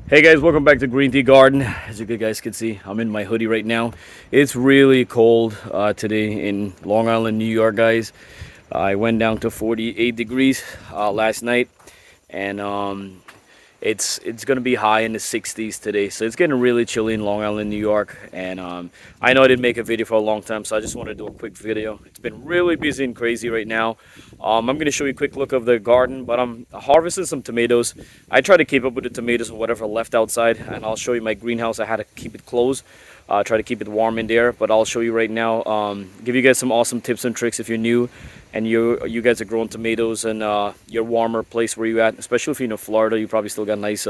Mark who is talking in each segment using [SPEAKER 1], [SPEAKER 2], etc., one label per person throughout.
[SPEAKER 1] Hey guys, welcome back to GreenTGarden. As you guys can see, I'm in my hoodie right now. It's really cold today in Long Island, New York, guys. I went down to 48 degrees last night, and it's gonna be high in the 60s today. So it's getting really chilly in Long Island, New York. And I know I didn't make a video for a long time, so I just want to do a quick video. It's been really busy and crazy right now. I'm gonna show you a quick look of the garden, but I'm harvesting some tomatoes. I try to keep up with the tomatoes or whatever left outside, and I'll show you my greenhouse. I had to keep it closed. Try to keep it warm in there, but I'll show you right now. Give you guys some awesome tips and tricks if you're new and you guys are growing tomatoes in your warmer place where you at, especially if you're in Florida. You probably still got nice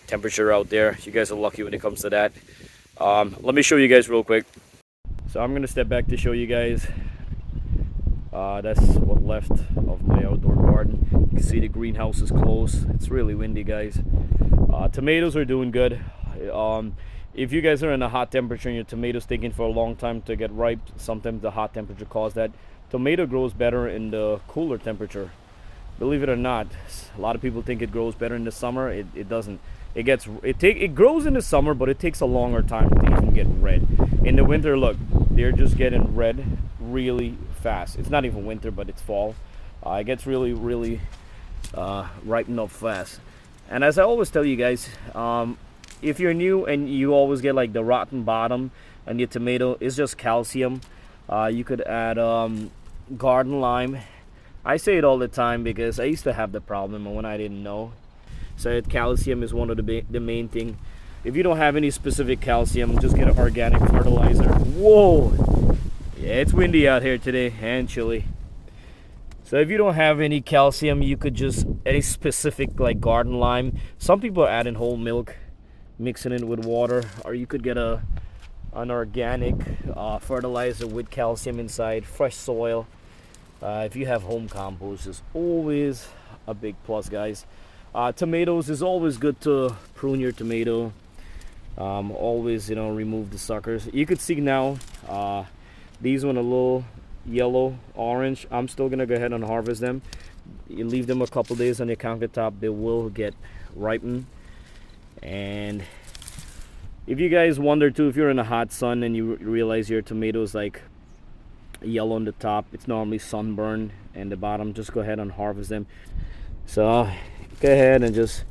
[SPEAKER 1] temperature out there. You guys are lucky when it comes to that. Let me show you guys real quick. So I'm gonna step back to show you guys. That's what left of my outdoor garden. You can see the greenhouse is closed. It's really windy, guys. Tomatoes are doing good. If you guys are in a hot temperature and your tomatoes taking for a long time to get ripe, sometimes the hot temperature causes that. Tomato grows better in the cooler temperature. Believe it or not, a lot of people think it grows better in the summer. It doesn't. It grows in the summer, but it takes a longer time to even get red. In the winter, look, they're just getting red really fast. It's not even winter, but it's fall. It gets really ripened up fast. And as I always tell you guys, if you're new and you always get like the rotten bottom on your tomato, it's just calcium. You could add garden lime. I say it all the time because I used to have the problem when I didn't know. So calcium is one of the main thing. If you don't have any specific calcium, just get an organic fertilizer. Whoa! Yeah, it's windy out here today and chilly. So if you don't have any calcium, you could just any specific like garden lime. Some people are adding whole milk, mixing it with water, or you could get an organic fertilizer with calcium inside, fresh soil. If you have home compost, it's always a big plus, guys. Tomatoes is always good to prune your tomato. Always, remove the suckers. You could see now these one a little yellow orange. I'm still gonna go ahead and harvest them. You leave them a couple days on your countertop, they will get ripened. And if you guys wonder too, if you're in the hot sun and you realize your tomatoes like yellow on the top, it's normally sunburn, and the bottom, just go ahead and harvest them. So go ahead and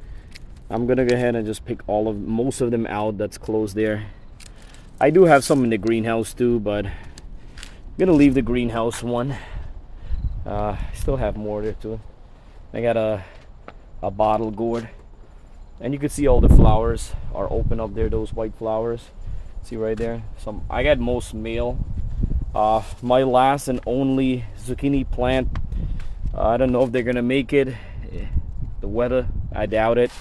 [SPEAKER 1] I'm gonna go ahead and just pick most of them out that's closed there. I do have some in the greenhouse too, but I'm gonna leave the greenhouse one. I still have more there too. I got a bottle gourd. And you can see all the flowers are open up there, those white flowers. See right there? I got most male. My last and only zucchini plant, I don't know if they're gonna make it. The weather, I doubt it.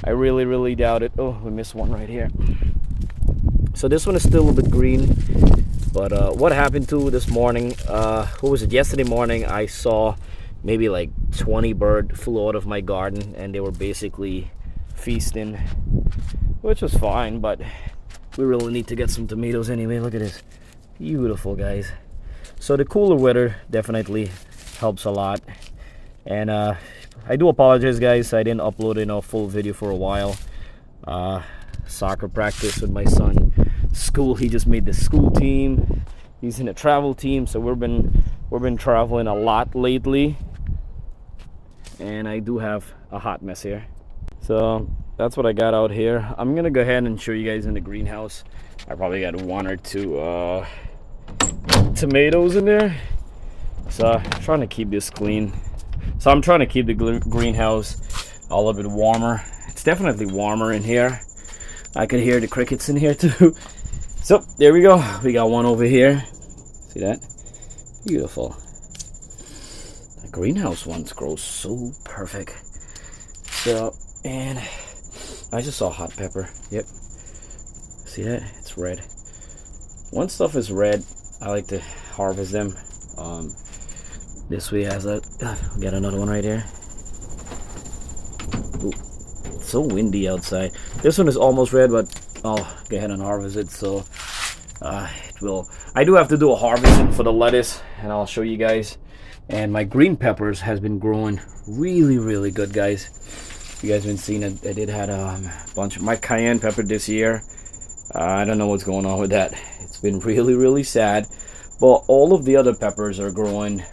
[SPEAKER 1] I really doubt it. Oh, we missed one right here. So this one is still a bit green. But what happened to this morning, what was it, yesterday morning, I saw maybe like 20 birds flew out of my garden, and they were basically feasting, which was fine, but we really need to get some tomatoes anyway. Look at this, beautiful, guys. So the cooler weather definitely helps a lot. And I do apologize, guys, I didn't upload a full video for a while. Soccer practice with my son, school, he just made the school team, he's in a travel team, so we've been traveling a lot lately, and I do have a hot mess here. So that's what I got out here. I'm gonna go ahead and show you guys in the greenhouse. I probably got one or two tomatoes in there, so I'm trying to keep this clean. So I'm trying to keep the greenhouse a little bit warmer. It's definitely warmer in here. I can hear the crickets in here too. So there we go, we got one over here. See that? Beautiful. The greenhouse ones grow so perfect. So, and I just saw hot pepper. Yep. See that? It's red. Once stuff is red, I like to harvest them. This way has a, we got another one right here. Ooh, it's so windy outside. This one is almost red, but I'll go ahead and harvest it. So it will. I do have to do a harvesting for the lettuce, and I'll show you guys. And my green peppers has been growing really good, guys. You guys been seeing it? I did had a bunch of my cayenne pepper this year. I don't know what's going on with that. It's been really, really sad. But all of the other peppers are growing.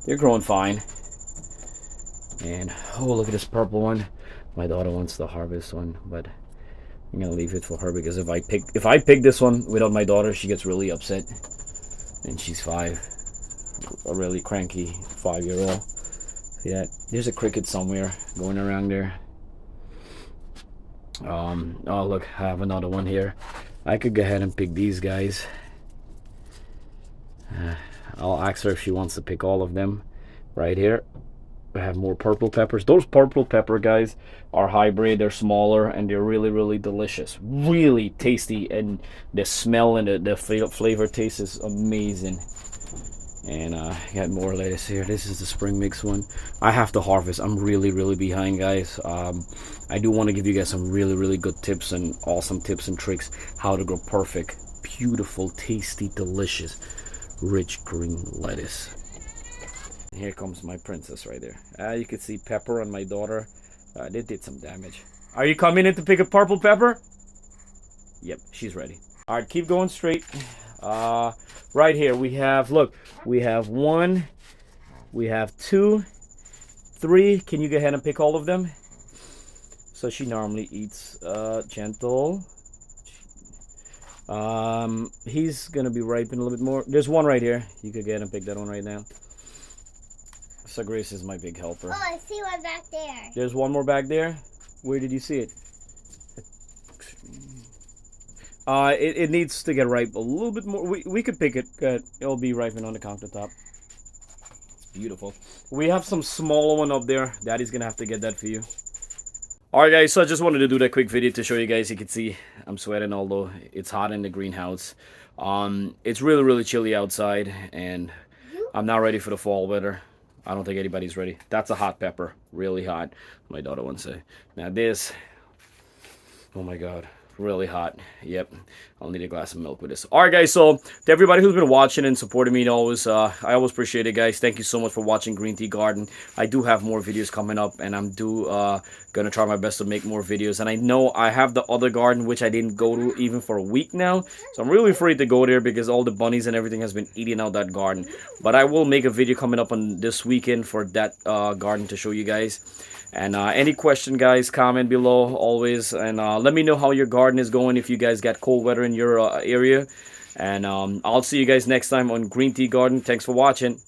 [SPEAKER 1] They're growing fine. And oh, look at this purple one. My daughter wants to harvest one, but I'm gonna leave it for her because if I pick this one without my daughter, she gets really upset. And she's 5, a really cranky 5-year-old. See that? There's a cricket somewhere going around there. Oh look, I have another one here. I could go ahead and pick these guys. I'll ask her if she wants to pick all of them. Right here we have more purple peppers. Those purple pepper guys are hybrid. They're smaller and they're really, really delicious, really tasty, and the smell and the flavor taste is amazing. And I got more lettuce here. This is the spring mix one. I have to harvest. I'm really, really behind, guys. I do want to give you guys some really, really good tips and awesome tips and tricks how to grow perfect, beautiful, tasty, delicious, rich green lettuce. And here comes my princess right there. You can see Pepper and my daughter. They did some damage. Are you coming in to pick a purple pepper? Yep, she's ready. All right, keep going straight. Right here we have, look, we have 1, we have 2, 3. Can you go ahead and pick all of them? So she normally eats gentle. He's gonna be ripened a little bit more. There's one right here. You could go ahead and pick that one right now. So Grace is my big helper.
[SPEAKER 2] Oh, I see one back there.
[SPEAKER 1] There's one more back there. Where did you see it? It needs to get ripe a little bit more. We could pick it. It'll be ripened on the countertop. It's beautiful. We have some smaller one up there. Daddy's gonna have to get that for you. Alright guys, so I just wanted to do that quick video to show you guys. You can see I'm sweating, although it's hot in the greenhouse. It's really, really chilly outside, and I'm not ready for the fall weather. I don't think anybody's ready. That's a hot pepper. Really hot. My daughter wants to say. Now this, oh my god, really hot. Yep, I'll need a glass of milk with this. All right guys, so to everybody who's been watching and supporting me, always I always appreciate it, guys. Thank you so much for watching GreenTGarden. I do have more videos coming up, and I'm gonna try my best to make more videos. And I know I have the other garden which I didn't go to even for a week now, so I'm really afraid to go there because all the bunnies and everything has been eating out that garden. But I will make a video coming up on this weekend for that garden to show you guys. And any question, guys, comment below always, and let me know how your garden is going, if you guys got cold weather in your area. And I'll see you guys next time on GreenTGarden. Thanks for watching.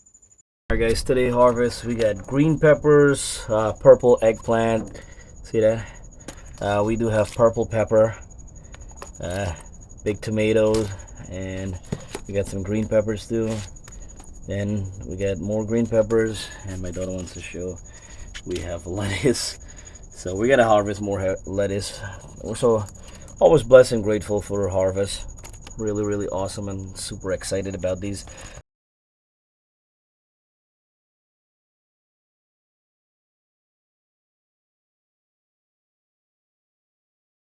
[SPEAKER 1] Alright guys, today harvest we got green peppers, purple eggplant. See that? We do have purple pepper, big tomatoes, and we got some green peppers too. Then we got more green peppers, and my daughter wants to show we have lettuce. So we gotta harvest more lettuce. We're so always blessed and grateful for our harvest. Really, really awesome, and super excited about these.